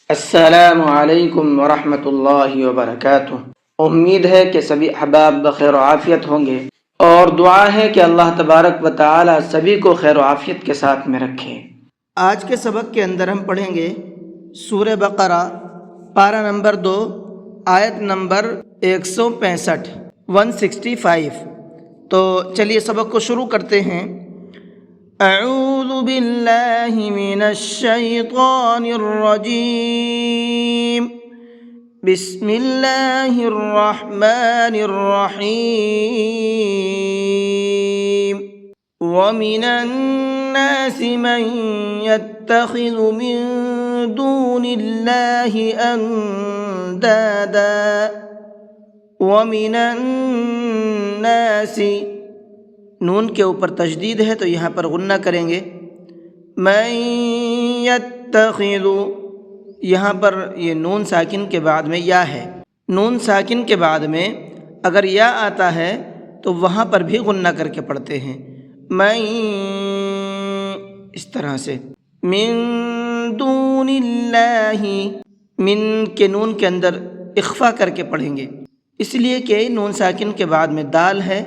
السلام علیکم ورحمۃ اللہ وبرکاتہ۔ امید ہے کہ سبھی احباب بخیر و عافیت ہوں گے، اور دعا ہے کہ اللہ تبارک و تعالی سبھی کو خیر و عافیت کے ساتھ میں رکھے۔ آج کے سبق کے اندر ہم پڑھیں گے سورہ بقرہ، پارہ نمبر 2، آیت نمبر 165، 165۔ تو چلیے سبق کو شروع کرتے ہیں۔ اعوذ باللہ من الشیطان الرجیم، بسم اللہ الرحمن الرحیم۔ ومن الناس من يتخذ من دون اللہ اندادا ومن الناس، نون کے اوپر تشدید ہے تو یہاں پر غنہ کریں گے۔ من یتخذ، یہاں پر یہ نون ساکن کے بعد میں یا ہے، نون ساکن کے بعد میں اگر یا آتا ہے تو وہاں پر بھی غنہ کر کے پڑھتے ہیں، من، اس طرح سے، من دون اللہ، من کے نون کے اندر اخفا کر کے پڑھیں گے، اس لیے کہ نون ساکن کے بعد میں دال ہے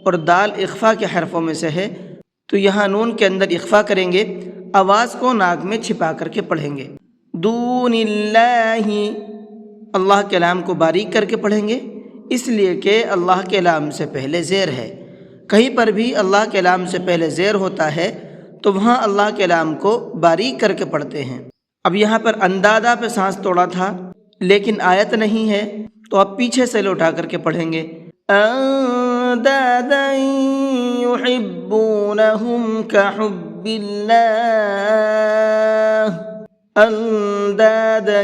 اور دال اخفا کے حرفوں میں سے ہے، تو یہاں نون کے اندر اخفا کریں گے، آواز کو ناک میں چھپا کر کے پڑھیں گے۔ دون اللہ، اللہ کے لام کو باریک کر کے پڑھیں گے، اس لیے کہ اللہ کے لام سے پہلے زیر ہے۔ کہیں پر بھی اللہ کے لام سے پہلے زیر ہوتا ہے تو وہاں اللہ کے لام کو باریک کر کے پڑھتے ہیں۔ اب یہاں پر اندادا پہ سانس توڑا تھا لیکن آیت نہیں ہے تو اب پیچھے سے لوٹا کر کے پڑھیں گے۔ اندادا یحبونہم کحب اللہ، اندادا،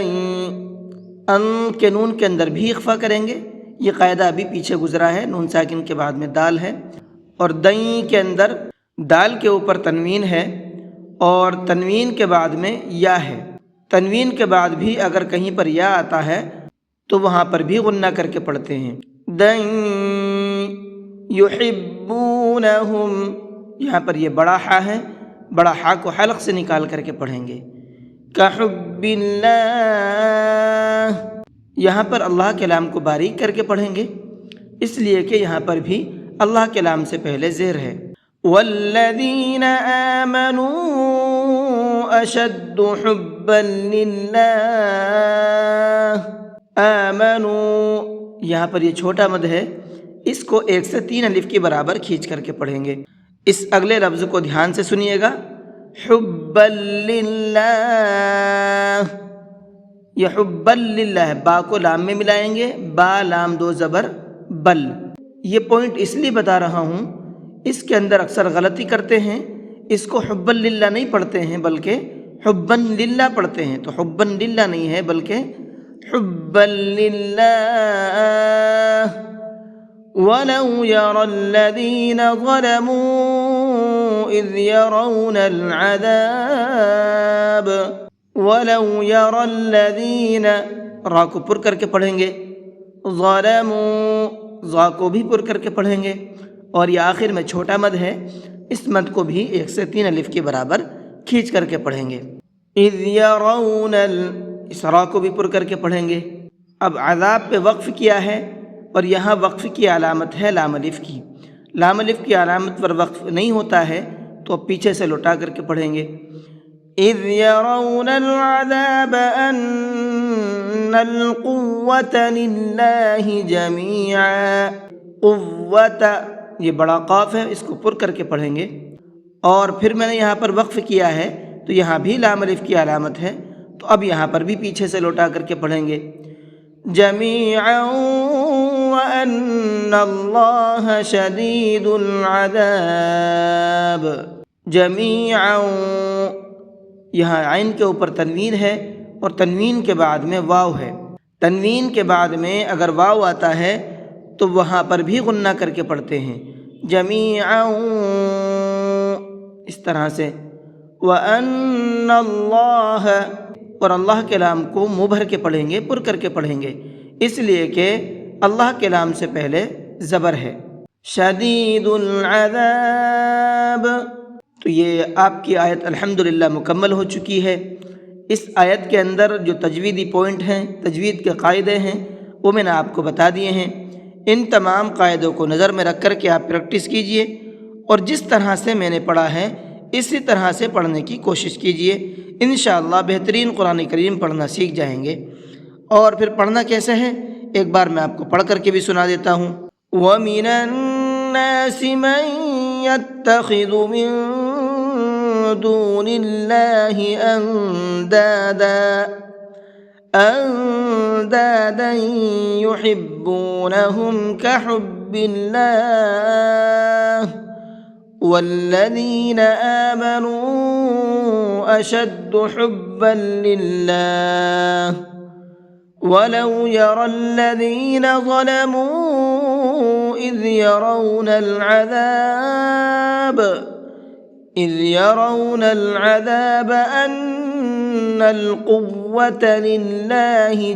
ان کے نون کے اندر بھی اخفا کریں گے، یہ قاعدہ ابھی پیچھے گزرا ہے، نون ساکن کے بعد میں دال ہے، اور دیں کے اندر دال کے اوپر تنوین ہے اور تنوین کے بعد میں یا ہے۔ تنوین کے بعد بھی اگر کہیں پر یا آتا ہے تو وہاں پر بھی غنہ کر کے پڑھتے ہیں۔ دیں یحبونہم، یہاں پر یہ بڑا ہا ہے، بڑا ہا کو حلق سے نکال کر کے پڑھیں گے۔ کحب اللہ، یہاں پر اللہ کے لام کو باریک کر کے پڑھیں گے، اس لیے کہ یہاں پر بھی اللہ کے لام سے پہلے زیر ہے۔ والذین آمنوا اشد حبا للہ، آمنوا، یہاں پر یہ چھوٹا مد ہے، اس کو 1 سے 3 الف کے برابر کھینچ کر کے پڑھیں گے۔ اس اگلے لفظ کو دھیان سے سنیے گا، حبا للہ، یہ حبا للہ ہے، با کو لام میں ملائیں گے، با لام 2 زبر بل۔ یہ پوائنٹ اس لیے بتا رہا ہوں، اس کے اندر اکثر غلطی کرتے ہیں، اس کو حبا للہ نہیں پڑھتے ہیں بلکہ حبا للہ پڑھتے ہیں، تو حبا للہ نہیں ہے بلکہ حبا للہ۔ وَلَوْ يَرَى الَّذِينَ ظَلَمُوا إِذْ يَرَوْنَ الْعَذَابَ، وَلَوْ يَرَى الَّذِينَ، را کو پر کر کے پڑھیں گے، ظَلَمُوا، ظا کو بھی پر کر کے پڑھیں گے، اور یہ آخر میں چھوٹا مد ہے، اس مد کو بھی 1 سے 3 الف کے برابر کھینچ کر کے پڑھیں گے۔ اِذْ يَرَوْنَ، اس را کو بھی پر کر کے پڑھیں گے۔ اب عذاب پہ وقف کیا ہے اور یہاں وقف کی علامت ہے لام الف کی، لام الف کی علامت پر وقف نہیں ہوتا ہے تو اب پیچھے سے لوٹا کر کے پڑھیں گے۔ اِذْ يَرَوْنَ الْعَذَابَ أَنَّ الْقُوَّةَ لِلَّهِ جَمِيعًا، قوت، یہ بڑا قاف ہے، اس کو پر کر کے پڑھیں گے، اور پھر میں نے یہاں پر وقف کیا ہے تو یہاں بھی لام الف کی علامت ہے، تو اب یہاں پر بھی پیچھے سے لوٹا کر کے پڑھیں گے۔ جَمِيعًا وَأَنَّ اللَّهَ شَدِيدُ الْعَذَابِ، جَمِيعًا، یہاں عین کے اوپر تنوین ہے اور تنوین کے بعد میں واو ہے، تنوین کے بعد میں اگر واو آتا ہے تو وہاں پر بھی غنہ کر کے پڑھتے ہیں، جَمِيعًا، اس طرح سے۔ وَأَنَّ اللَّهَ، اور اللہ کے لام کو منہ بھر کے پڑھیں گے، پر کر کے پڑھیں گے، اس لیے کہ اللہ کے لام سے پہلے زبر ہے۔ شدید العذاب، تو یہ آپ کی آیت الحمدللہ مکمل ہو چکی ہے۔ اس آیت کے اندر جو تجویدی پوائنٹ ہیں، تجوید کے قاعدے ہیں، وہ میں نے آپ کو بتا دیے ہیں۔ ان تمام قاعدوں کو نظر میں رکھ کر کے آپ پریکٹس کیجئے، اور جس طرح سے میں نے پڑھا ہے اسی طرح سے پڑھنے کی کوشش کیجئے۔ انشاءاللہ بہترین قرآن کریم پڑھنا سیکھ جائیں گے۔ اور پھر پڑھنا کیسے ہے، ایک بار میں آپ کو پڑھ کر کے بھی سنا دیتا ہوں۔ وَمِنَ النَّاسِ مَن يَتَّخِذُ مِن دُونِ اللَّهِ أَندَادًا يُحِبُّونَهُمْ كَحُبِّ اللَّهِ وَالَّذِينَ آمَنُوا أَشَدُّ حُبًّا لِلَّهِ وَلَوْ يَرَى الَّذِينَ ظَلَمُوا إِذْ يَرَوْنَ الْعَذَابَ أَنَّ الْقُوَّةَ لِلَّهِ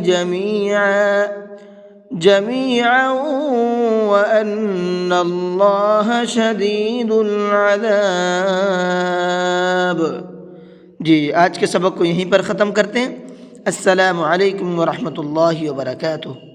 جَمِيعًا وَأَنَّ اللَّهَ شَدِيدُ الْعَذَابِ۔ جی آج کے سبق کو یہیں پر ختم کرتے ہیں۔ السلام علیکم ورحمۃ اللہ وبرکاتہ۔